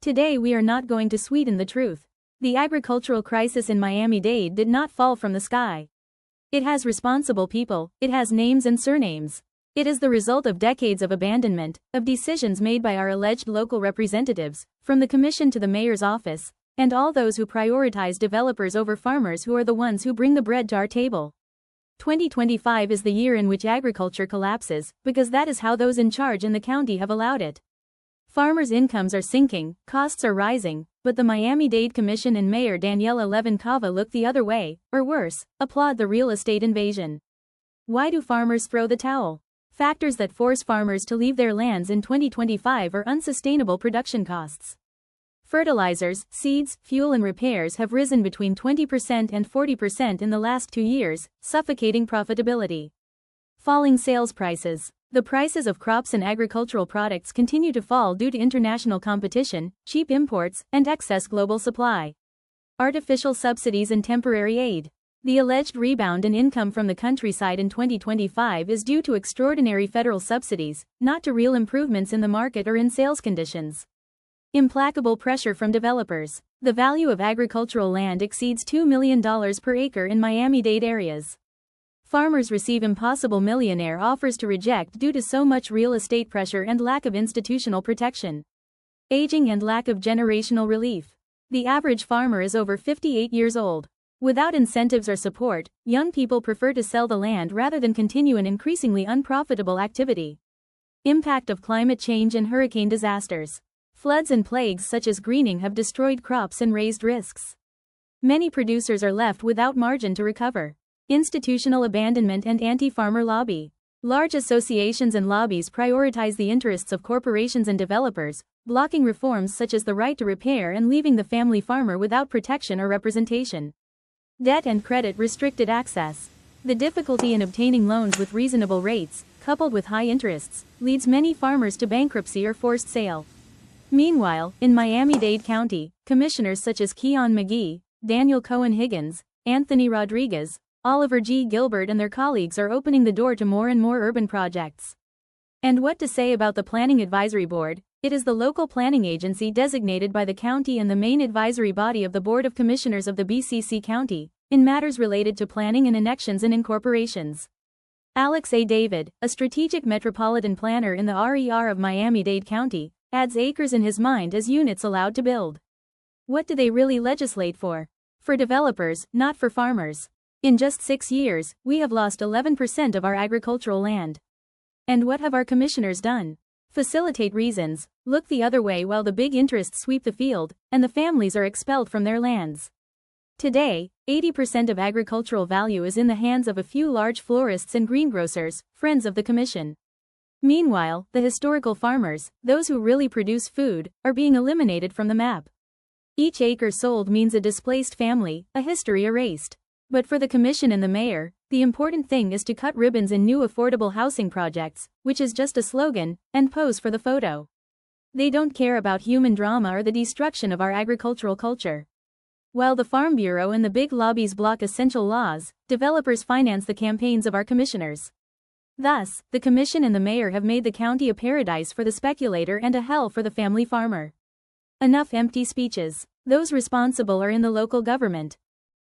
Today we are not going to sweeten the truth. The agricultural crisis in Miami-Dade did not fall from the sky. It has responsible people, it has names and surnames. It is the result of decades of abandonment, of decisions made by our alleged local representatives, from the commission to the mayor's office, and all those who prioritize developers over farmers who are the ones who bring the bread to our table. 2025 is the year in which agriculture collapses, because that is how those in charge in the county have allowed it. Farmers' incomes are sinking, costs are rising, but the Miami-Dade Commission and Mayor Daniela Levin Cava look the other way, or worse, applaud the real estate invasion. Why do farmers throw the towel? Factors that force farmers to leave their lands in 2025 are unsustainable production costs. Fertilizers, seeds, fuel and repairs have risen between 20% and 40% in the last 2 years, suffocating profitability. Falling sales prices. The prices of crops and agricultural products continue to fall due to international competition, cheap imports, and excess global supply. Artificial subsidies and temporary aid. The alleged rebound in income from the countryside in 2025 is due to extraordinary federal subsidies, not to real improvements in the market or in sales conditions. Implacable pressure from developers. The value of agricultural land exceeds $2 million per acre in Miami-Dade areas. Farmers receive impossible millionaire offers to reject due to so much real estate pressure and lack of institutional protection. Aging and lack of generational relief. The average farmer is over 58 years old. Without incentives or support, young people prefer to sell the land rather than continue an increasingly unprofitable activity. Impact of climate change and hurricane disasters. Floods and plagues such as greening have destroyed crops and raised risks. Many producers are left without margin to recover. Institutional abandonment and anti-farmer lobby. Large associations and lobbies prioritize the interests of corporations and developers, blocking reforms such as the right to repair and leaving the family farmer without protection or representation. Debt and credit restricted access. The difficulty in obtaining loans with reasonable rates, coupled with high interests, leads many farmers to bankruptcy or forced sale. Meanwhile, in Miami-Dade County, commissioners such as Keon McGee, Daniel Cohen Higgins, Anthony Rodriguez, Oliver G. Gilbert and their colleagues are opening the door to more and more urban projects. And what to say about the Planning Advisory Board? It is the local planning agency designated by the county and the main advisory body of the Board of Commissioners of the BCC County, in matters related to planning and annexations and incorporations. Alex A. David, a strategic metropolitan planner in the RER of Miami-Dade County, adds acres in his mind as units allowed to build. What do they really legislate for? For developers, not for farmers. In just 6 years, we have lost 11% of our agricultural land. And what have our commissioners done? Facilitate reasons, look the other way while the big interests sweep the field, and the families are expelled from their lands. Today, 80% of agricultural value is in the hands of a few large florists and greengrocers, friends of the commission. Meanwhile, the historical farmers, those who really produce food, are being eliminated from the map. Each acre sold means a displaced family, a history erased. But for the commission and the mayor, the important thing is to cut ribbons in new affordable housing projects, which is just a slogan, and pose for the photo. They don't care about human drama or the destruction of our agricultural culture. While the Farm Bureau and the big lobbies block essential laws, developers finance the campaigns of our commissioners. Thus, the commission and the mayor have made the county a paradise for the speculator and a hell for the family farmer. Enough empty speeches. Those responsible are in the local government.